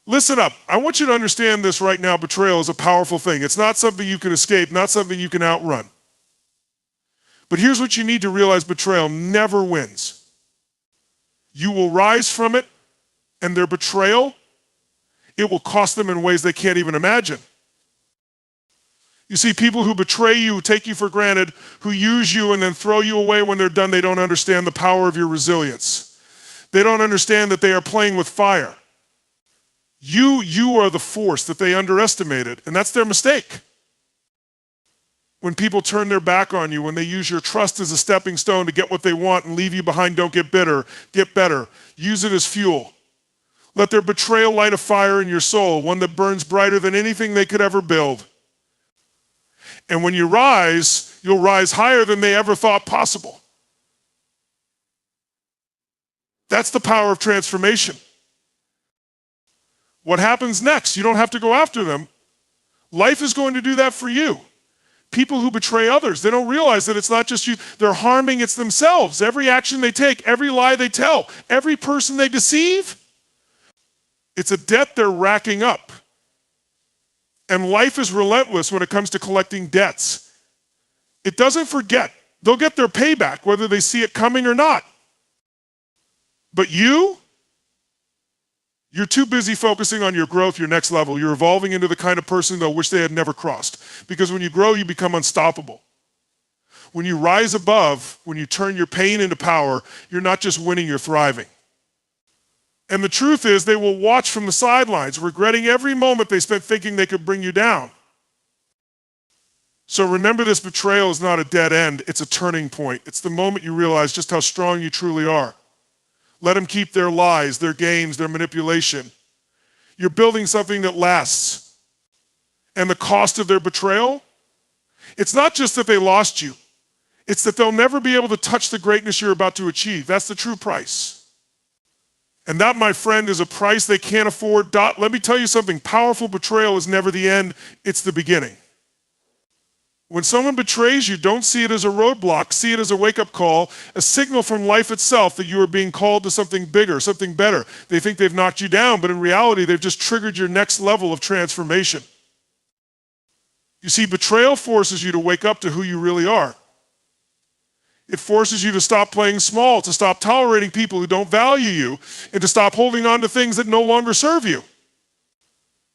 Listen up. I want you to understand this right now. Betrayal is a powerful thing. It's not something you can escape, not something you can outrun. But here's what you need to realize: betrayal never wins. You will rise from it, and their betrayal, it will cost them in ways they can't even imagine. You see, people who betray you, who take you for granted, who use you and then throw you away when they're done, they don't understand the power of your resilience. They don't understand that they are playing with fire. You are the force that they underestimated, and that's their mistake. When people turn their back on you, when they use your trust as a stepping stone to get what they want and leave you behind, don't get bitter, get better. Use it as fuel. Let their betrayal light a fire in your soul, one that burns brighter than anything they could ever build. And when you rise, you'll rise higher than they ever thought possible. That's the power of transformation. What happens next? You don't have to go after them. Life is going to do that for you. People who betray others, they don't realize that it's not just you. They're harming, it's themselves. Every action they take, every lie they tell, every person they deceive, it's a debt they're racking up. And life is relentless when it comes to collecting debts. It doesn't forget. They'll get their payback, whether they see it coming or not. But you're too busy focusing on your growth, your next level. You're evolving into the kind of person they'll wish they had never crossed. Because when you grow, you become unstoppable. When you rise above, when you turn your pain into power, you're not just winning, you're thriving. And the truth is, they will watch from the sidelines, regretting every moment they spent thinking they could bring you down. So remember, this betrayal is not a dead end, it's a turning point. It's the moment you realize just how strong you truly are. Let them keep their lies, their games, their manipulation. You're building something that lasts. And the cost of their betrayal? It's not just that they lost you. It's that they'll never be able to touch the greatness you're about to achieve. That's the true price. And that, my friend, is a price they can't afford. Let me tell you something. Powerful betrayal is never the end. It's the beginning. When someone betrays you, don't see it as a roadblock. See it as a wake-up call, a signal from life itself that you are being called to something bigger, something better. They think they've knocked you down, but in reality, they've just triggered your next level of transformation. You see, betrayal forces you to wake up to who you really are. It forces you to stop playing small, to stop tolerating people who don't value you, and to stop holding on to things that no longer serve you.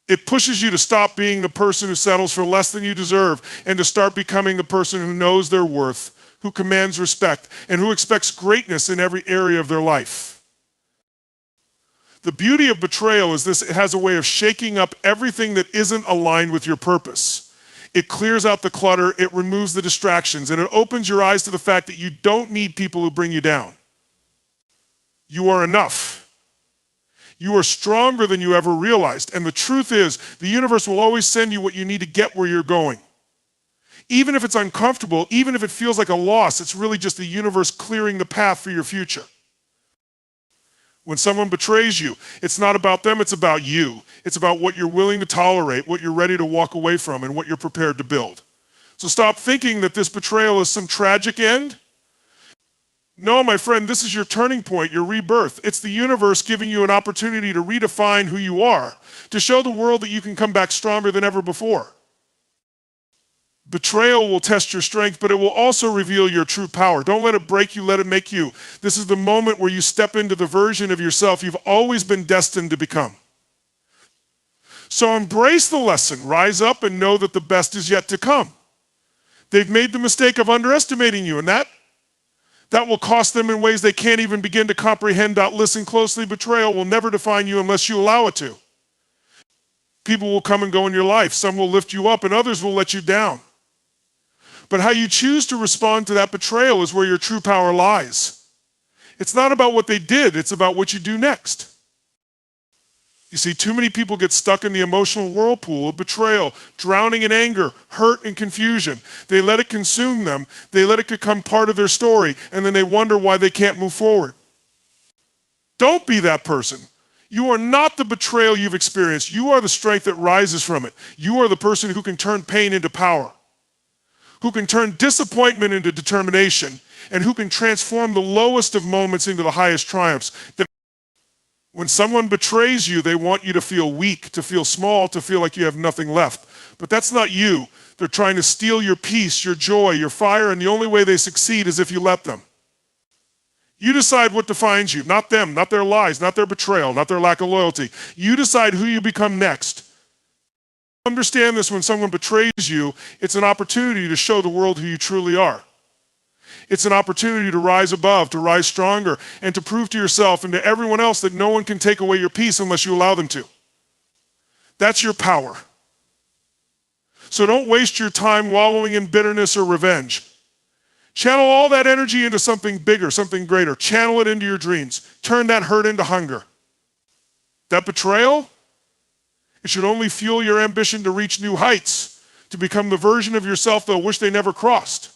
It pushes you to stop being the person who settles for less than you deserve and to start becoming the person who knows their worth, who commands respect, and who expects greatness in every area of their life. The beauty of betrayal is this: it has a way of shaking up everything that isn't aligned with your purpose. It clears out the clutter, it removes the distractions, and it opens your eyes to the fact that you don't need people who bring you down. You are enough. You are stronger than you ever realized. And the truth is, the universe will always send you what you need to get where you're going. Even if it's uncomfortable, even if it feels like a loss, it's really just the universe clearing the path for your future. When someone betrays you, it's not about them, it's about you. It's about what you're willing to tolerate, what you're ready to walk away from, and what you're prepared to build. So stop thinking that this betrayal is some tragic end. No, my friend, this is your turning point, your rebirth. It's the universe giving you an opportunity to redefine who you are, to show the world that you can come back stronger than ever before. Betrayal will test your strength, but it will also reveal your true power. Don't let it break you, let it make you. This is the moment where you step into the version of yourself you've always been destined to become. So embrace the lesson, rise up, and know that the best is yet to come. They've made the mistake of underestimating you, and that will cost them in ways they can't even begin to comprehend. Listen closely, betrayal will never define you unless you allow it to. People will come and go in your life. Some will lift you up and others will let you down. But how you choose to respond to that betrayal is where your true power lies. It's not about what they did, it's about what you do next. You see, too many people get stuck in the emotional whirlpool of betrayal, drowning in anger, hurt, and confusion. They let it consume them. They let it become part of their story, and then they wonder why they can't move forward. Don't be that person. You are not the betrayal you've experienced. You are the strength that rises from it. You are the person who can turn pain into power, who can turn disappointment into determination, and who can transform the lowest of moments into the highest triumphs. When someone betrays you, they want you to feel weak, to feel small, to feel like you have nothing left. But that's not you. They're trying to steal your peace, your joy, your fire, and the only way they succeed is if you let them. You decide what defines you, not them, not their lies, not their betrayal, not their lack of loyalty. You decide who you become next. Understand this: when someone betrays you, it's an opportunity to show the world who you truly are. It's an opportunity to rise above, to rise stronger, and to prove to yourself and to everyone else that no one can take away your peace unless you allow them to. That's your power. So don't waste your time wallowing in bitterness or revenge. Channel all that energy into something bigger, something greater. Channel it into your dreams. Turn that hurt into hunger. That betrayal, it should only fuel your ambition to reach new heights, to become the version of yourself they'll wish they never crossed.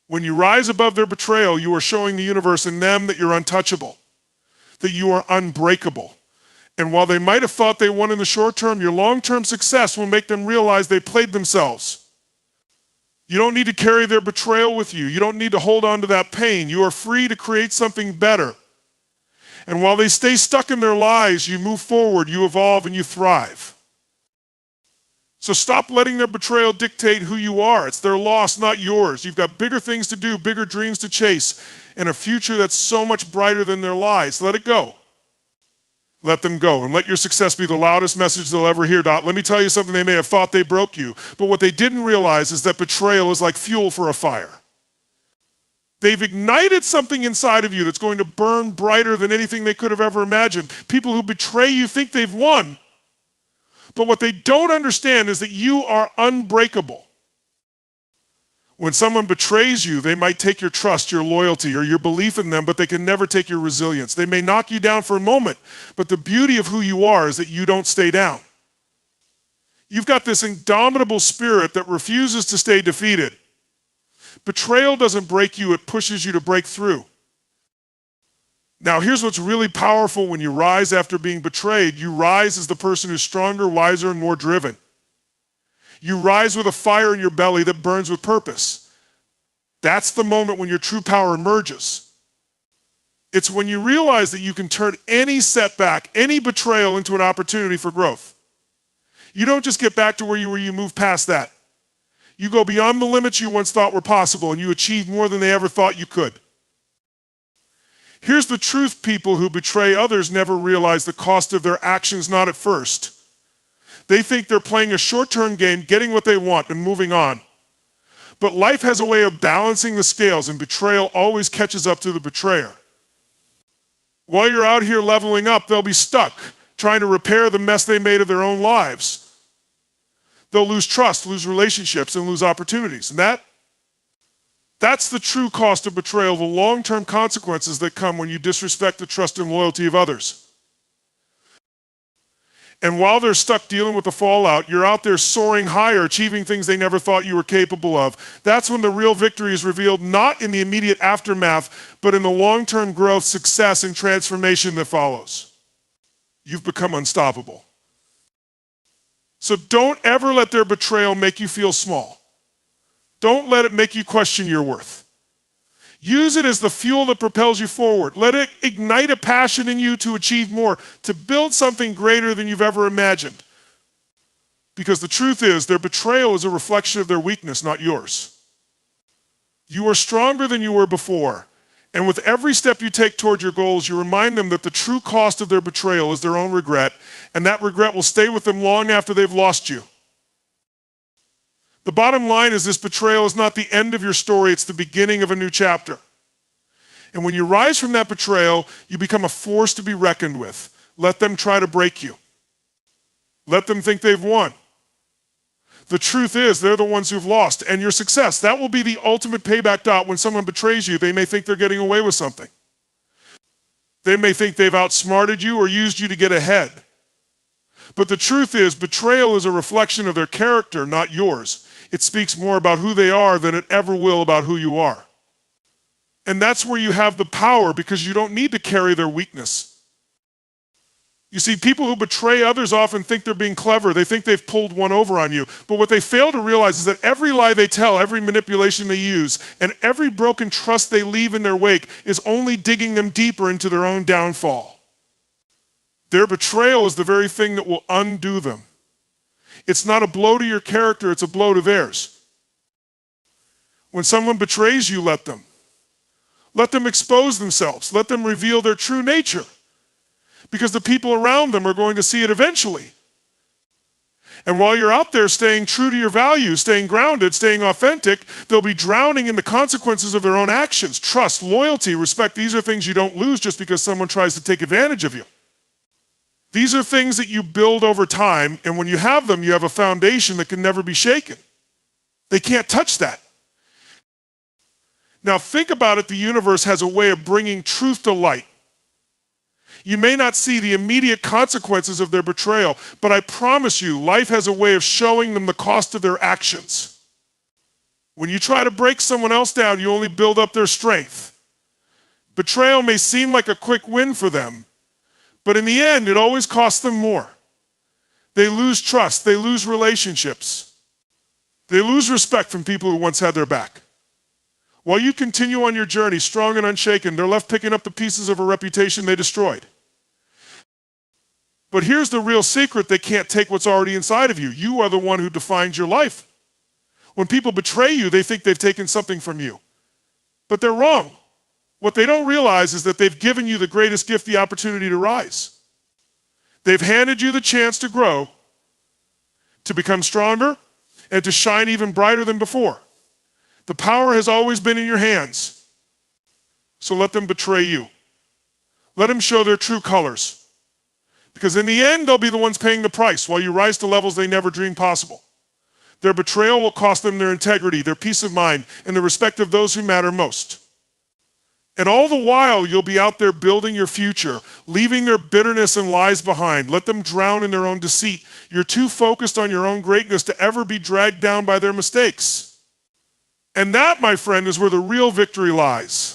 When you rise above their betrayal, you are showing the universe and them that you're untouchable, that you are unbreakable. And while they might have thought they won in the short term, your long-term success will make them realize they played themselves. You don't need to carry their betrayal with you. You don't need to hold on to that pain. You are free to create something better. And while they stay stuck in their lies, you move forward, you evolve, and you thrive. So stop letting their betrayal dictate who you are. It's their loss, not yours. You've got bigger things to do, bigger dreams to chase, and a future that's so much brighter than their lies. Let it go. Let them go, and let your success be the loudest message they'll ever hear. Let me tell you something: they may have thought they broke you, but what they didn't realize is that betrayal is like fuel for a fire. They've ignited something inside of you that's going to burn brighter than anything they could have ever imagined. People who betray you think they've won, but what they don't understand is that you are unbreakable. When someone betrays you, they might take your trust, your loyalty, or your belief in them, but they can never take your resilience. They may knock you down for a moment, but the beauty of who you are is that you don't stay down. You've got this indomitable spirit that refuses to stay defeated. Betrayal doesn't break you, it pushes you to break through. Now, here's what's really powerful: when you rise after being betrayed, you rise as the person who's stronger, wiser, and more driven. You rise with a fire in your belly that burns with purpose. That's the moment when your true power emerges. It's when you realize that you can turn any setback, any betrayal into an opportunity for growth. You don't just get back to where you were, you move past that. You go beyond the limits you once thought were possible, and you achieve more than they ever thought you could. Here's the truth: people who betray others never realize the cost of their actions, not at first. They think they're playing a short-term game, getting what they want and moving on. But life has a way of balancing the scales, and betrayal always catches up to the betrayer. While you're out here leveling up, they'll be stuck, trying to repair the mess they made of their own lives. They'll lose trust, lose relationships, and lose opportunities. And that's the true cost of betrayal, the long-term consequences that come when you disrespect the trust and loyalty of others. And while they're stuck dealing with the fallout, you're out there soaring higher, achieving things they never thought you were capable of. That's when the real victory is revealed, not in the immediate aftermath, but in the long-term growth, success, and transformation that follows. You've become unstoppable. So don't ever let their betrayal make you feel small. Don't let it make you question your worth. Use it as the fuel that propels you forward. Let it ignite a passion in you to achieve more, to build something greater than you've ever imagined. Because the truth is, their betrayal is a reflection of their weakness, not yours. You are stronger than you were before. And with every step you take toward your goals, you remind them that the true cost of their betrayal is their own regret, and that regret will stay with them long after they've lost you. The bottom line is, this betrayal is not the end of your story, it's the beginning of a new chapter. And when you rise from that betrayal, you become a force to be reckoned with. Let them try to break you. Let them think they've won. The truth is, they're the ones who've lost, and your success, that will be the ultimate payback. When someone betrays you, they may think they're getting away with something. They may think they've outsmarted you or used you to get ahead. But the truth is, betrayal is a reflection of their character, not yours. It speaks more about who they are than it ever will about who you are. And that's where you have the power, because you don't need to carry their weakness. You see, people who betray others often think they're being clever. They think they've pulled one over on you. But what they fail to realize is that every lie they tell, every manipulation they use, and every broken trust they leave in their wake is only digging them deeper into their own downfall. Their betrayal is the very thing that will undo them. It's not a blow to your character, it's a blow to theirs. When someone betrays you, let them. Let them expose themselves. Let them reveal their true nature. Because the people around them are going to see it eventually. And while you're out there staying true to your values, staying grounded, staying authentic, they'll be drowning in the consequences of their own actions. Trust, loyalty, respect, these are things you don't lose just because someone tries to take advantage of you. These are things that you build over time, and when you have them, you have a foundation that can never be shaken. They can't touch that. Now think about it, the universe has a way of bringing truth to light. You may not see the immediate consequences of their betrayal, but I promise you, life has a way of showing them the cost of their actions. When you try to break someone else down, you only build up their strength. Betrayal may seem like a quick win for them, but in the end, it always costs them more. They lose trust, they lose relationships. They lose respect from people who once had their back. While you continue on your journey, strong and unshaken, they're left picking up the pieces of a reputation they destroyed. But here's the real secret: they can't take what's already inside of you. You are the one who defines your life. When people betray you, they think they've taken something from you. But they're wrong. What they don't realize is that they've given you the greatest gift, the opportunity to rise. They've handed you the chance to grow, to become stronger, and to shine even brighter than before. The power has always been in your hands. So let them betray you. Let them show their true colors. Because in the end, they'll be the ones paying the price while you rise to levels they never dreamed possible. Their betrayal will cost them their integrity, their peace of mind, and the respect of those who matter most. And all the while, you'll be out there building your future, leaving their bitterness and lies behind. Let them drown in their own deceit. You're too focused on your own greatness to ever be dragged down by their mistakes. And that, my friend, is where the real victory lies.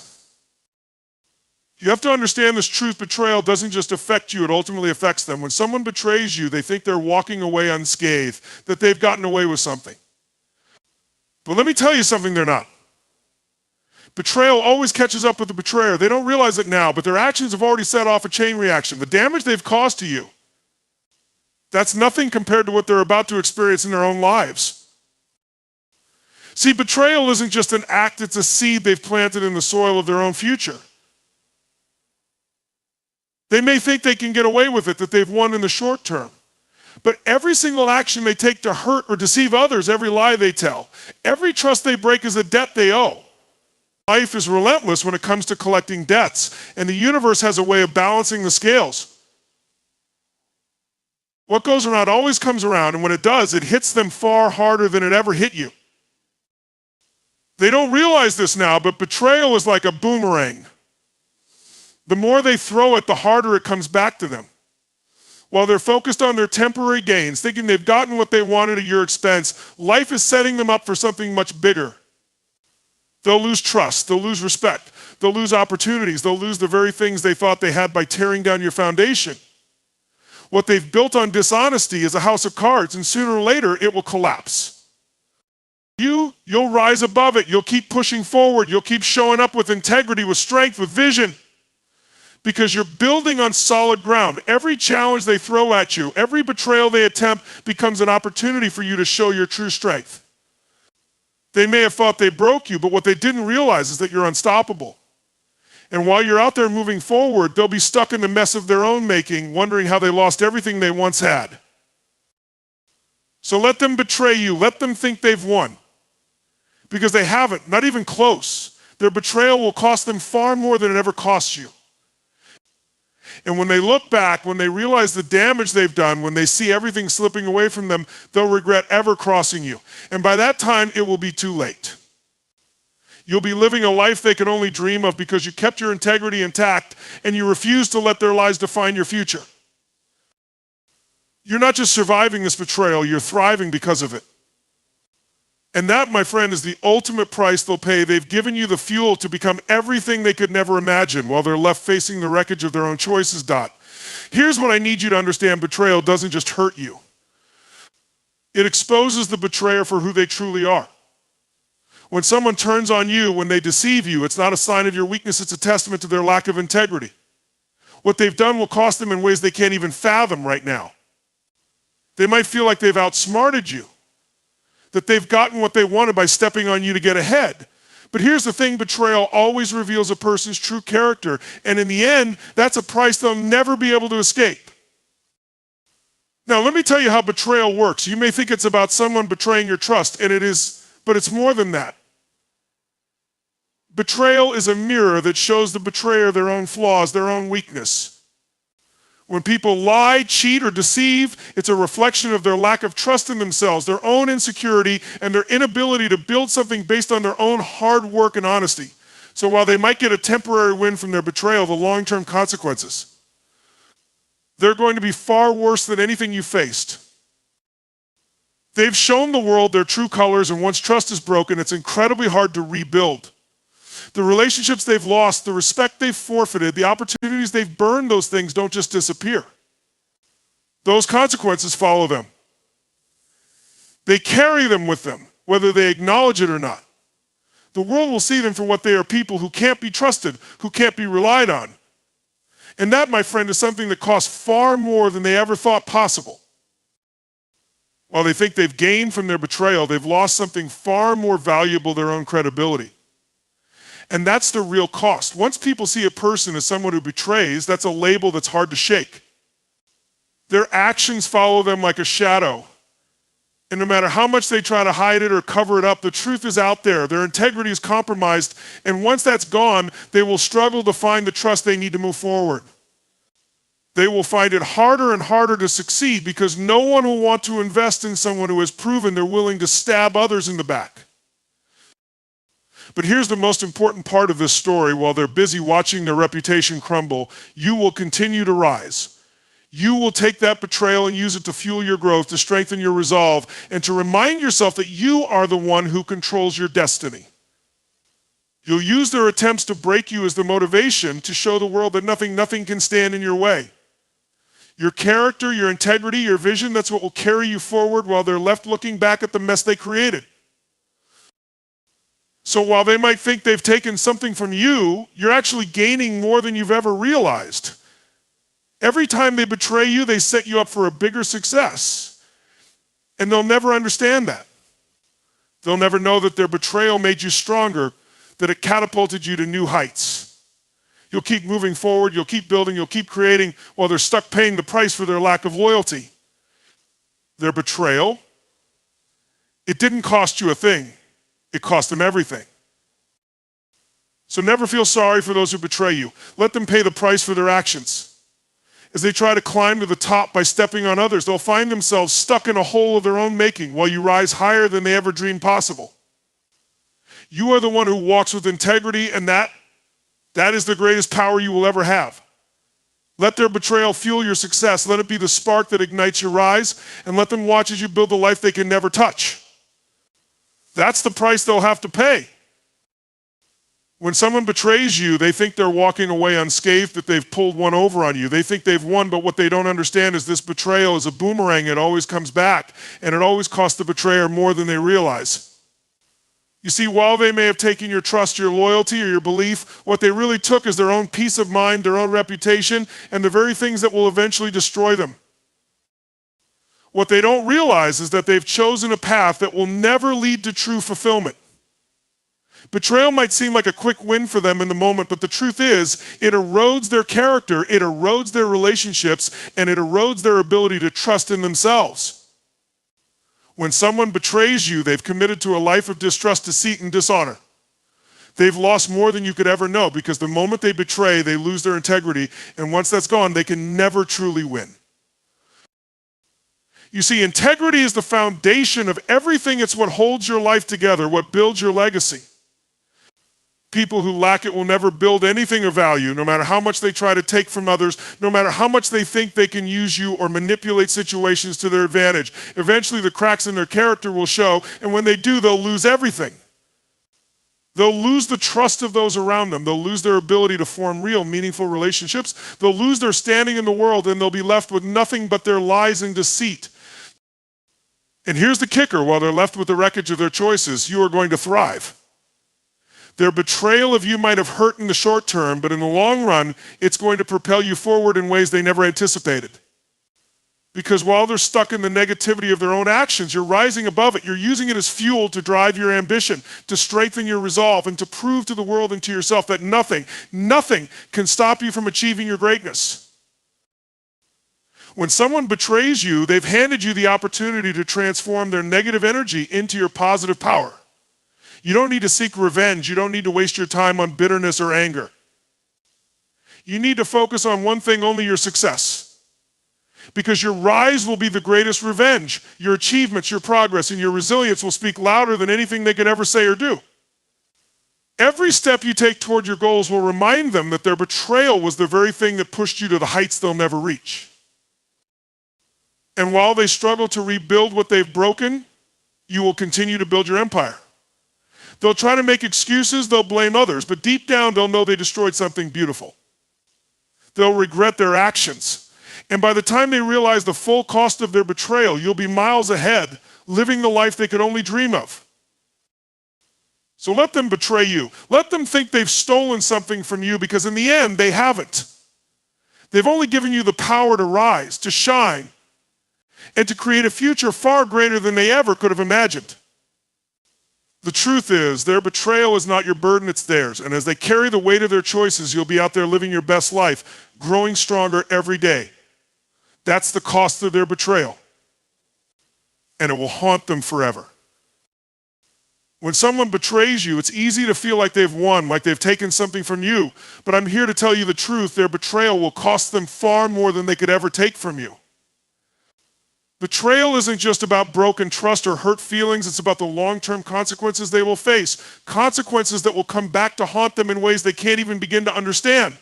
You have to understand this truth: betrayal doesn't just affect you, it ultimately affects them. When someone betrays you, they think they're walking away unscathed, that they've gotten away with something. But let me tell you something they're not. Betrayal always catches up with the betrayer. They don't realize it now, but their actions have already set off a chain reaction. The damage they've caused to you, that's nothing compared to what they're about to experience in their own lives. See, betrayal isn't just an act, it's a seed they've planted in the soil of their own future. They may think they can get away with it, that they've won in the short term. But every single action they take to hurt or deceive others, every lie they tell, every trust they break is a debt they owe. Life is relentless when it comes to collecting debts, and the universe has a way of balancing the scales. What goes around always comes around, and when it does, it hits them far harder than it ever hit you. They don't realize this now, but betrayal is like a boomerang. The more they throw it, the harder it comes back to them. While they're focused on their temporary gains, thinking they've gotten what they wanted at your expense, life is setting them up for something much bigger. They'll lose trust, they'll lose respect, they'll lose opportunities, they'll lose the very things they thought they had by tearing down your foundation. What they've built on dishonesty is a house of cards, and sooner or later it will collapse. You'll rise above it. You'll keep pushing forward. You'll keep showing up with integrity, with strength, with vision. Because you're building on solid ground. Every challenge they throw at you, every betrayal they attempt becomes an opportunity for you to show your true strength. They may have thought they broke you, but what they didn't realize is that you're unstoppable. And while you're out there moving forward, they'll be stuck in the mess of their own making, wondering how they lost everything they once had. So let them betray you. Let them think they've won. Because they haven't, not even close. Their betrayal will cost them far more than it ever cost you. And when they look back, when they realize the damage they've done, when they see everything slipping away from them, they'll regret ever crossing you. And by that time, it will be too late. You'll be living a life they can only dream of because you kept your integrity intact and you refused to let their lies define your future. You're not just surviving this betrayal, you're thriving because of it. And that, my friend, is the ultimate price they'll pay. They've given you the fuel to become everything they could never imagine while they're left facing the wreckage of their own choices, Dot. Here's what I need you to understand. Betrayal doesn't just hurt you. It exposes the betrayer for who they truly are. When someone turns on you, when they deceive you, it's not a sign of your weakness, it's a testament to their lack of integrity. What they've done will cost them in ways they can't even fathom right now. They might feel like they've outsmarted you, that they've gotten what they wanted by stepping on you to get ahead. But here's the thing, betrayal always reveals a person's true character, and in the end, that's a price they'll never be able to escape. Now, let me tell you how betrayal works. You may think it's about someone betraying your trust, and it is, but it's more than that. Betrayal is a mirror that shows the betrayer their own flaws, their own weakness. When people lie, cheat, or deceive, it's a reflection of their lack of trust in themselves, their own insecurity, and their inability to build something based on their own hard work and honesty. So while they might get a temporary win from their betrayal, the long-term consequences, they're going to be far worse than anything you faced. They've shown the world their true colors, and once trust is broken, it's incredibly hard to rebuild. The relationships they've lost, the respect they've forfeited, the opportunities they've burned, those things don't just disappear. Those consequences follow them. They carry them with them, whether they acknowledge it or not. The world will see them for what they are, people who can't be trusted, who can't be relied on. And that, my friend, is something that costs far more than they ever thought possible. While they think they've gained from their betrayal, they've lost something far more valuable, their own credibility. And that's the real cost. Once people see a person as someone who betrays, that's a label that's hard to shake. Their actions follow them like a shadow. And no matter how much they try to hide it or cover it up, the truth is out there. Their integrity is compromised. And once that's gone, they will struggle to find the trust they need to move forward. They will find it harder and harder to succeed because no one will want to invest in someone who has proven they're willing to stab others in the back. But here's the most important part of this story. While they're busy watching their reputation crumble, you will continue to rise. You will take that betrayal and use it to fuel your growth, to strengthen your resolve, and to remind yourself that you are the one who controls your destiny. You'll use their attempts to break you as the motivation to show the world that nothing can stand in your way. Your character, your integrity, your vision, that's what will carry you forward while they're left looking back at the mess they created. So while they might think they've taken something from you, you're actually gaining more than you've ever realized. Every time they betray you, they set you up for a bigger success. And they'll never understand that. They'll never know that their betrayal made you stronger, that it catapulted you to new heights. You'll keep moving forward, you'll keep building, you'll keep creating while they're stuck paying the price for their lack of loyalty. Their betrayal, it didn't cost you a thing. It cost them everything. So never feel sorry for those who betray you. Let them pay the price for their actions. As they try to climb to the top by stepping on others, they'll find themselves stuck in a hole of their own making while you rise higher than they ever dreamed possible. You are the one who walks with integrity, and that is the greatest power you will ever have. Let their betrayal fuel your success. Let it be the spark that ignites your rise, and let them watch as you build the life they can never touch. That's the price they'll have to pay. When someone betrays you, they think they're walking away unscathed, that they've pulled one over on you. They think they've won, but what they don't understand is this betrayal is a boomerang. It always comes back, and it always costs the betrayer more than they realize. You see, while they may have taken your trust, your loyalty, or your belief, what they really took is their own peace of mind, their own reputation, and the very things that will eventually destroy them. What they don't realize is that they've chosen a path that will never lead to true fulfillment. Betrayal might seem like a quick win for them in the moment, but the truth is, it erodes their character, it erodes their relationships, and it erodes their ability to trust in themselves. When someone betrays you, they've committed to a life of distrust, deceit, and dishonor. They've lost more than you could ever know, because the moment they betray, they lose their integrity, and once that's gone, they can never truly win. You see, integrity is the foundation of everything. It's what holds your life together, what builds your legacy. People who lack it will never build anything of value, no matter how much they try to take from others, no matter how much they think they can use you or manipulate situations to their advantage. Eventually, the cracks in their character will show, and when they do, they'll lose everything. They'll lose the trust of those around them. They'll lose their ability to form real, meaningful relationships. They'll lose their standing in the world, and they'll be left with nothing but their lies and deceit. And here's the kicker: while they're left with the wreckage of their choices, you are going to thrive. Their betrayal of you might have hurt in the short term, but in the long run, it's going to propel you forward in ways they never anticipated. Because while they're stuck in the negativity of their own actions, you're rising above it. You're using it as fuel to drive your ambition, to strengthen your resolve, and to prove to the world and to yourself that nothing can stop you from achieving your greatness. When someone betrays you, they've handed you the opportunity to transform their negative energy into your positive power. You don't need to seek revenge. You don't need to waste your time on bitterness or anger. You need to focus on one thing only: your success. Because your rise will be the greatest revenge. Your achievements, your progress, and your resilience will speak louder than anything they could ever say or do. Every step you take toward your goals will remind them that their betrayal was the very thing that pushed you to the heights they'll never reach. And while they struggle to rebuild what they've broken, you will continue to build your empire. They'll try to make excuses, they'll blame others, but deep down they'll know they destroyed something beautiful. They'll regret their actions. And by the time they realize the full cost of their betrayal, you'll be miles ahead, living the life they could only dream of. So let them betray you. Let them think they've stolen something from you, because in the end, they haven't. They've only given you the power to rise, to shine, and to create a future far greater than they ever could have imagined. The truth is, their betrayal is not your burden, it's theirs. And as they carry the weight of their choices, you'll be out there living your best life, growing stronger every day. That's the cost of their betrayal. And it will haunt them forever. When someone betrays you, it's easy to feel like they've won, like they've taken something from you. But I'm here to tell you the truth: their betrayal will cost them far more than they could ever take from you. Betrayal isn't just about broken trust or hurt feelings. It's about the long-term consequences they will face. Consequences that will come back to haunt them in ways they can't even begin to understand.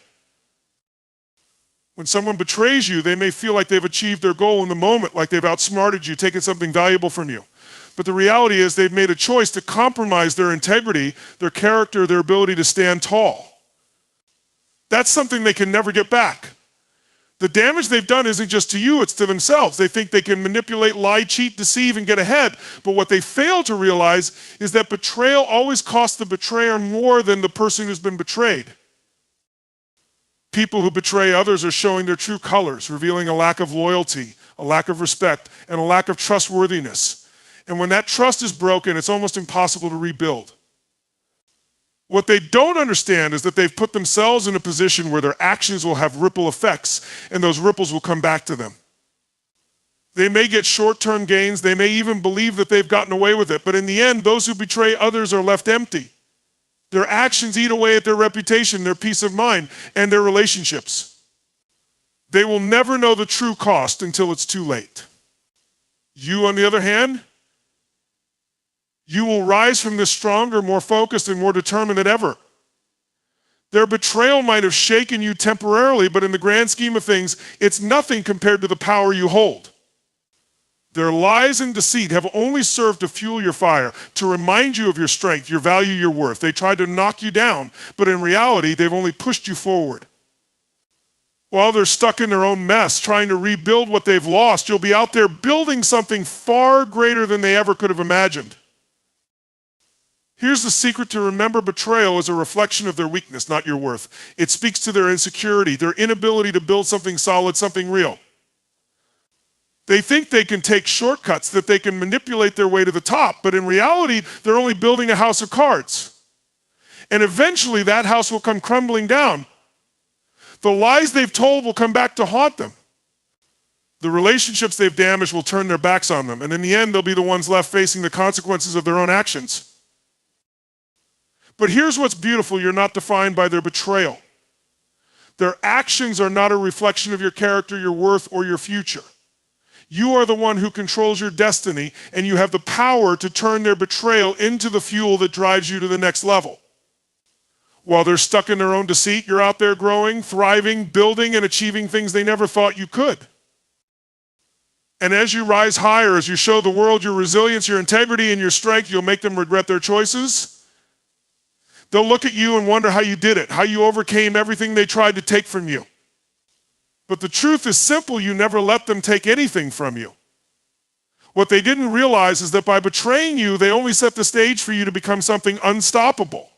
When someone betrays you, they may feel like they've achieved their goal in the moment, like they've outsmarted you, taken something valuable from you. But the reality is they've made a choice to compromise their integrity, their character, their ability to stand tall. That's something they can never get back. The damage they've done isn't just to you, it's to themselves. They think they can manipulate, lie, cheat, deceive, and get ahead. But what they fail to realize is that betrayal always costs the betrayer more than the person who's been betrayed. People who betray others are showing their true colors, revealing a lack of loyalty, a lack of respect, and a lack of trustworthiness. And when that trust is broken, it's almost impossible to rebuild. What they don't understand is that they've put themselves in a position where their actions will have ripple effects, and those ripples will come back to them. They may get short-term gains, they may even believe that they've gotten away with it, but in the end, those who betray others are left empty. Their actions eat away at their reputation, their peace of mind, and their relationships. They will never know the true cost until it's too late. You, on the other hand, you will rise from this stronger, more focused, and more determined than ever. Their betrayal might have shaken you temporarily, but in the grand scheme of things, it's nothing compared to the power you hold. Their lies and deceit have only served to fuel your fire, to remind you of your strength, your value, your worth. They tried to knock you down, but in reality, they've only pushed you forward. While they're stuck in their own mess, trying to rebuild what they've lost, you'll be out there building something far greater than they ever could have imagined. Here's the secret to remember: betrayal is a reflection of their weakness, not your worth. It speaks to their insecurity, their inability to build something solid, something real. They think they can take shortcuts, that they can manipulate their way to the top, but in reality, they're only building a house of cards. And eventually that house will come crumbling down. The lies they've told will come back to haunt them. The relationships they've damaged will turn their backs on them, and in the end, they'll be the ones left facing the consequences of their own actions. But here's what's beautiful: you're not defined by their betrayal. Their actions are not a reflection of your character, your worth, or your future. You are the one who controls your destiny, and you have the power to turn their betrayal into the fuel that drives you to the next level. While they're stuck in their own deceit, you're out there growing, thriving, building, and achieving things they never thought you could. And as you rise higher, as you show the world your resilience, your integrity, and your strength, you'll make them regret their choices. They'll look at you and wonder how you did it, how you overcame everything they tried to take from you. But the truth is simple, you never let them take anything from you. What they didn't realize is that by betraying you, they only set the stage for you to become something unstoppable.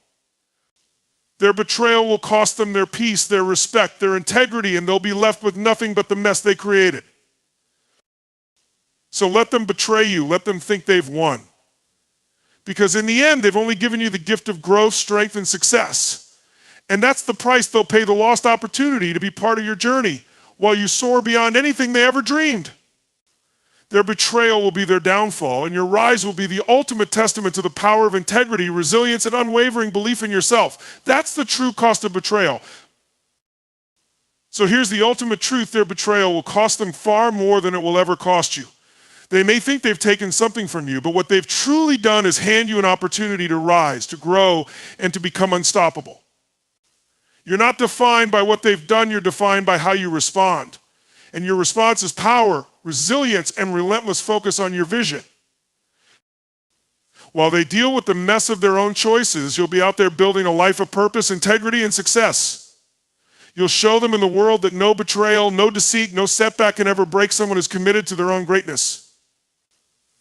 Their betrayal will cost them their peace, their respect, their integrity, and they'll be left with nothing but the mess they created. So let them betray you. Let them think they've won. Because in the end, they've only given you the gift of growth, strength, and success. And that's the price they'll pay, the lost opportunity to be part of your journey while you soar beyond anything they ever dreamed. Their betrayal will be their downfall, and your rise will be the ultimate testament to the power of integrity, resilience, and unwavering belief in yourself. That's the true cost of betrayal. So here's the ultimate truth. Their betrayal will cost them far more than it will ever cost you. They may think they've taken something from you, but what they've truly done is hand you an opportunity to rise, to grow, and to become unstoppable. You're not defined by what they've done, you're defined by how you respond. And your response is power, resilience, and relentless focus on your vision. While they deal with the mess of their own choices, you'll be out there building a life of purpose, integrity, and success. You'll show them in the world that no betrayal, no deceit, no setback can ever break someone who's committed to their own greatness.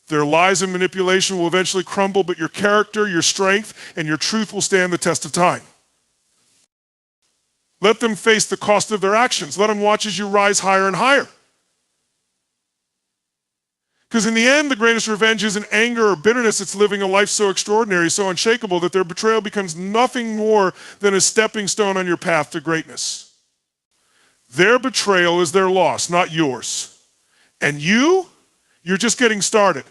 Their lies and manipulation will eventually crumble, but your character, your strength, and your truth will stand the test of time. Let them face the cost of their actions. Let them watch as you rise higher and higher. Because in the end, the greatest revenge isn't anger or bitterness. It's living a life so extraordinary, so unshakable, that their betrayal becomes nothing more than a stepping stone on your path to greatness. Their betrayal is their loss, not yours. And you're just getting started.